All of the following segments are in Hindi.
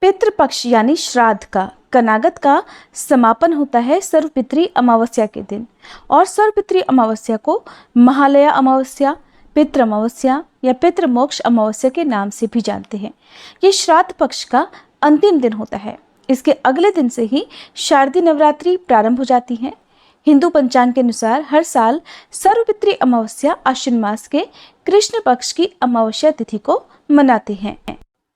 पितृपक्ष यानी श्राद्ध का कनागत का समापन होता है सर्वपितृ अमावस्या के दिन, और सर्वपितृ अमावस्या को महालया अमावस्या, पितृ अमावस्या या पितृमोक्ष अमावस्या के नाम से भी जानते हैं। ये श्राद्ध पक्ष का अंतिम दिन होता है। इसके अगले दिन से ही शारदीय नवरात्रि प्रारंभ हो जाती है। हिंदू पंचांग के अनुसार हर साल सर्वपितृ अमावस्या आश्विन मास के कृष्ण पक्ष की अमावस्या तिथि को मनाते हैं।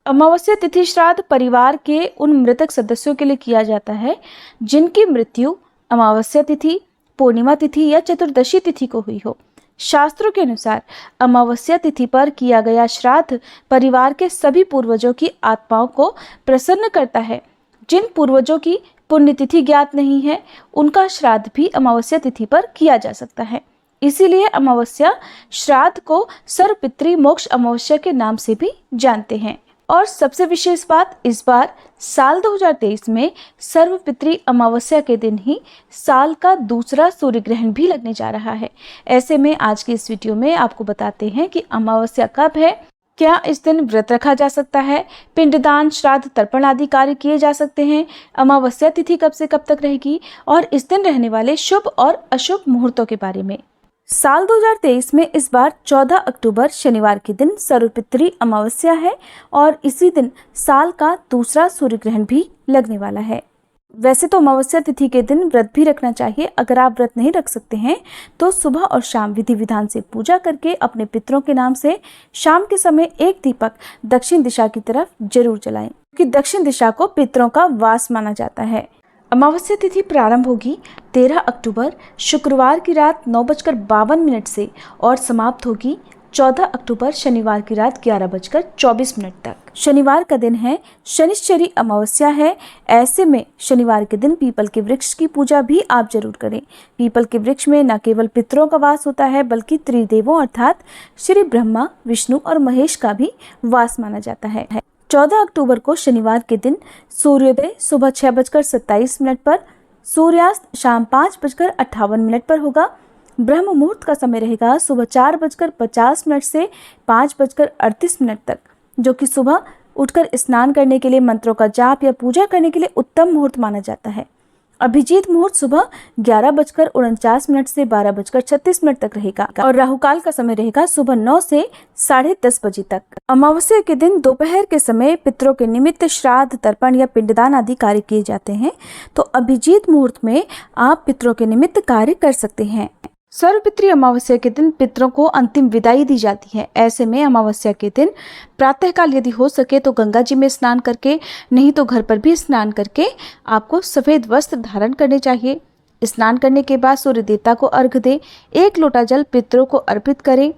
अमावस्या तिथि श्राद्ध परिवार के उन मृतक सदस्यों के लिए किया जाता है जिनकी मृत्यु अमावस्या तिथि, पूर्णिमा तिथि या चतुर्दशी तिथि को हुई हो। शास्त्रों के अनुसार अमावस्या तिथि पर किया गया श्राद्ध परिवार के सभी पूर्वजों की आत्माओं को प्रसन्न करता है। जिन पूर्वजों की पुण्यतिथि ज्ञात नहीं है, उनका श्राद्ध भी अमावस्या तिथि पर किया जा सकता है। इसीलिए अमावस्या श्राद्ध को सर्वपितृ मोक्ष अमावस्या के नाम से भी जानते हैं। और सबसे विशेष बात, इस बार साल 2023 में सर्वपितृ अमावस्या के दिन ही साल का दूसरा सूर्य ग्रहण भी लगने जा रहा है। ऐसे में आज की इस वीडियो में आपको बताते हैं कि अमावस्या कब है, क्या इस दिन व्रत रखा जा सकता है, पिंडदान, श्राद्ध, तर्पण आदि कार्य किए जा सकते हैं, अमावस्या तिथि कब से कब तक रहेगी और इस दिन रहने वाले शुभ और अशुभ मुहूर्तों के बारे में। साल 2023 में इस बार 14 अक्टूबर शनिवार के दिन सर्वपितृ अमावस्या है और इसी दिन साल का दूसरा सूर्य ग्रहण भी लगने वाला है। वैसे तो अमावस्या तिथि के दिन व्रत भी रखना चाहिए। अगर आप व्रत नहीं रख सकते हैं तो सुबह और शाम विधि विधान से पूजा करके अपने पितरों के नाम से शाम के समय एक दीपक दक्षिण दिशा की तरफ जरूर जलाएं, क्योंकि दक्षिण दिशा को पितरों का वास माना जाता है। अमावस्या तिथि प्रारंभ होगी 13 अक्टूबर शुक्रवार की रात 9:52 से और समाप्त होगी 14 अक्टूबर शनिवार की रात 11:24 तक। शनिवार का दिन है, शनिश्चरी अमावस्या है। ऐसे में शनिवार के दिन पीपल के वृक्ष की पूजा भी आप जरूर करें। पीपल के वृक्ष में न केवल पितरों का वास होता है बल्कि त्रिदेवों अर्थात श्री ब्रह्मा, विष्णु और महेश का भी वास माना जाता है। 14 अक्टूबर को शनिवार के दिन सूर्योदय सुबह 6:27 पर, सूर्यास्त शाम 5:58 पर होगा। ब्रह्म मुहूर्त का समय रहेगा सुबह 4:50 से 5:38 तक, जो कि सुबह उठकर स्नान करने के लिए, मंत्रों का जाप या पूजा करने के लिए उत्तम मुहूर्त माना जाता है। अभिजीत मुहूर्त सुबह 11:49 से 12:36 तक रहेगा और राहुकाल का समय रहेगा सुबह 9 से 10:30 बजे तक। अमावस्या के दिन दोपहर के समय पितरों के निमित्त श्राद्ध, तर्पण या पिंडदान आदि कार्य किए जाते हैं, तो अभिजीत मुहूर्त में आप पितरों के निमित्त कार्य कर सकते हैं। सर्वपितृ अमावस्या के दिन पितरों को अंतिम विदाई दी जाती है। ऐसे में अमावस्या के दिन प्रातःकाल यदि हो सके तो गंगा जी में स्नान करके, नहीं तो घर पर भी स्नान करके आपको सफ़ेद वस्त्र धारण करने चाहिए। स्नान करने के बाद सूर्य देवता को अर्घ्य दें। 1 लोटा जल पितरों को अर्पित करें।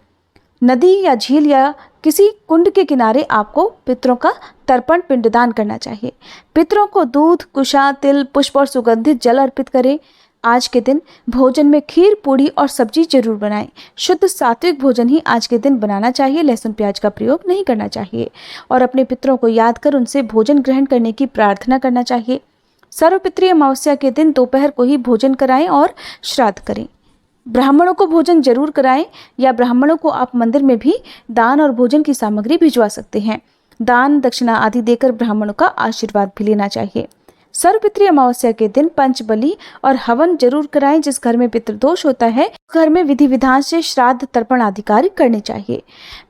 नदी या झील या किसी कुंड के किनारे आपको पितरों का तर्पण पिंडदान करना चाहिए। पितरों को दूध, कुशा, तिल, पुष्प और सुगंधित जल अर्पित करें। आज के दिन भोजन में खीर, पूड़ी और सब्जी जरूर बनाएं। शुद्ध सात्विक भोजन ही आज के दिन बनाना चाहिए। लहसुन प्याज का प्रयोग नहीं करना चाहिए और अपने पितरों को याद कर उनसे भोजन ग्रहण करने की प्रार्थना करना चाहिए। सर्वपितृ अमावस्या के दिन दोपहर को ही भोजन कराएं और श्राद्ध करें। ब्राह्मणों को भोजन जरूर कराएं या ब्राह्मणों को आप मंदिर में भी दान और भोजन की सामग्री भिजवा सकते हैं। दान, दक्षिणा आदि देकर ब्राह्मणों का आशीर्वाद भी लेना चाहिए। सर्वपितृ अमावस्या के दिन पंचबली और हवन जरूर कराएं। जिस घर में पितृदोष होता है, घर में विधि विधान से श्राद्ध, तर्पण आदि कार्य करने चाहिए।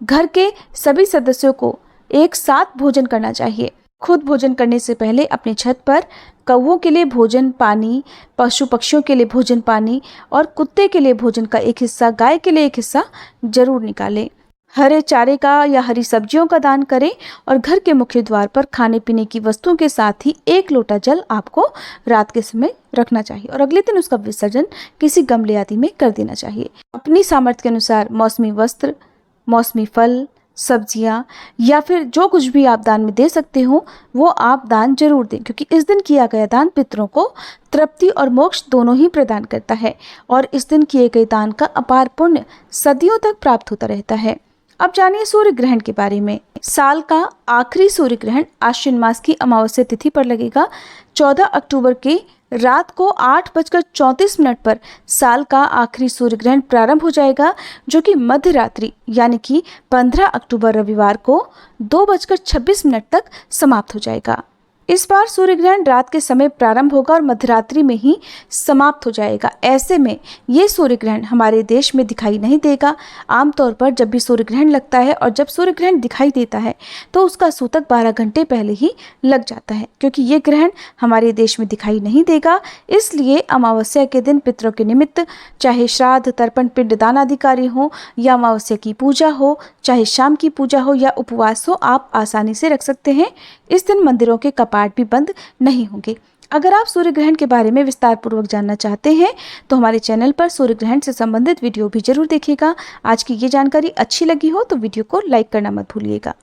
घर के सभी सदस्यों को एक साथ भोजन करना चाहिए। खुद भोजन करने से पहले अपनी छत पर कौवों के लिए भोजन पानी, पशु पक्षियों के लिए भोजन पानी और कुत्ते के लिए भोजन का एक हिस्सा, गाय के लिए एक हिस्सा जरूर निकालें। हरे चारे का या हरी सब्जियों का दान करें और घर के मुख्य द्वार पर खाने पीने की वस्तुओं के साथ ही 1 लोटा जल आपको रात के समय रखना चाहिए और अगले दिन उसका विसर्जन किसी गमले आदि में कर देना चाहिए। अपनी सामर्थ्य के अनुसार मौसमी वस्त्र, मौसमी फल, सब्जियां या फिर जो कुछ भी आप दान में दे सकते हो वो आप दान जरूर दें, क्योंकि इस दिन किया गया दान पितरों को तृप्ति और मोक्ष दोनों ही प्रदान करता है और इस दिन किए गए दान का अपार पुण्य सदियों तक प्राप्त होता रहता है। अब जानिए सूर्य ग्रहण के बारे में। साल का आखिरी सूर्य ग्रहण आश्विन मास की अमावस्या तिथि पर लगेगा। 14 अक्टूबर की रात को 8:34 पर साल का आखिरी सूर्य ग्रहण प्रारंभ हो जाएगा, जो कि मध्य रात्रि यानी कि 15 अक्टूबर रविवार को 2:26 तक समाप्त हो जाएगा। इस बार सूर्य ग्रहण रात के समय प्रारंभ होगा और मध्यरात्रि में ही समाप्त हो जाएगा। ऐसे में ये सूर्य ग्रहण हमारे देश में दिखाई नहीं देगा। आमतौर पर जब भी सूर्य ग्रहण लगता है और जब सूर्य ग्रहण दिखाई देता है तो उसका सूतक 12 घंटे पहले ही लग जाता है। क्योंकि ये ग्रहण हमारे देश में दिखाई नहीं देगा, इसलिए अमावस्या के दिन पितरों के निमित्त चाहे श्राद्ध, तर्पण, पिंडदान आदि कार्य हो या अमावस्या की पूजा हो, चाहे शाम की पूजा हो या उपवास हो, आप आसानी से रख सकते हैं। इस दिन मंदिरों के कपाट भी बंद नहीं होंगे। अगर आप सूर्य ग्रहण के बारे में विस्तार पूर्वक जानना चाहते हैं तो हमारे चैनल पर सूर्य ग्रहण से संबंधित वीडियो भी जरूर देखिएगा। आज की ये जानकारी अच्छी लगी हो तो वीडियो को लाइक करना मत भूलिएगा।